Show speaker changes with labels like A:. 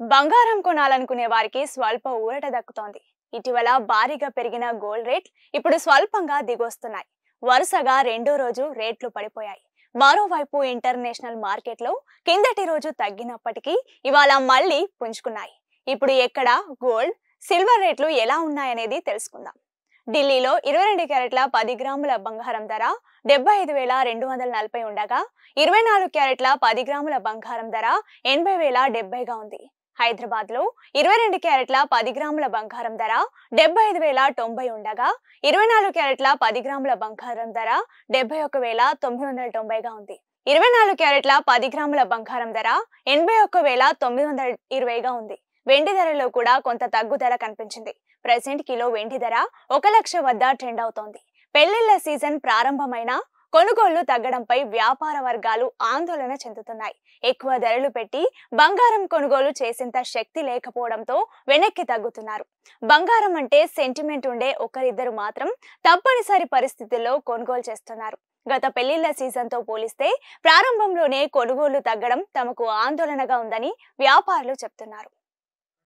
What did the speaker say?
A: బంగారం కొనాలనుకునే వారికి స్వల్ప ఊరట దక్కుతోంది. ఇటీవల భారీగా పెరిగిన గోల్డ్ రేట్ ఇప్పుడు స్వల్పంగా దిగొస్తున్నాయి. వరుసగా రెండో రోజు రేట్లు పడిపోయాయి. మరోవైపు ఇంటర్నేషనల్ మార్కెట్లో కిందటి రోజు తగ్గినప్పటికీ ఇవాళ మళ్ళీ పుంజుకున్నాయి. ఇప్పుడు ఎక్కడ గోల్డ్, సిల్వర్ రేట్లు ఎలా ఉన్నాయనేది తెలుసుకుందాం. ఢిల్లీలో 22 క్యారెట్ల 10 గ్రాముల బంగారం ధర 75,240 ఉండగా 24 క్యారెట్ల 10 గ్రాముల బంగారం ధర 80,070గా ఉంది. హైదరాబాద్ లో 22 క్యారెట్ల 10 గ్రాముల బంగారం ధర 75,090 ఉండగా 24 క్యారెట్ల 10 గ్రాముల బంగారం ధర 71,990గా ఉంది. 24 క్యారెట్ల 10 గ్రాముల బంగారం ధర 81,920గా ఉంది. వెండి ధరలో కూడా కొంత తగ్గుదల కనిపించింది. ప్రెజెంట్ కిలో వెండి ధర 1,00,000 వద్ద ట్రెండ్ అవుతోంది. పెళ్లిళ్ల సీజన్ ప్రారంభమైన కొనుగోళ్లు తగ్గడంపై వ్యాపార వర్గాలు ఆందోళన చెందుతున్నాయి. ఎక్కువ ధరలు పెట్టి బంగారం కొనుగోలు చేసేంత శక్తి లేకపోవడంతో వెనక్కి తగ్గుతున్నారు. బంగారం అంటే సెంటిమెంట్ ఉండే ఒకరిద్దరు మాత్రం తప్పనిసరి పరిస్థితుల్లో కొనుగోలు చేస్తున్నారు. గత పెళ్లిళ్ల సీజన్ తో పోలిస్తే ప్రారంభంలోనే కొనుగోళ్లు తగ్గడం తమకు ఆందోళనగా ఉందని వ్యాపారులు చెప్తున్నారు.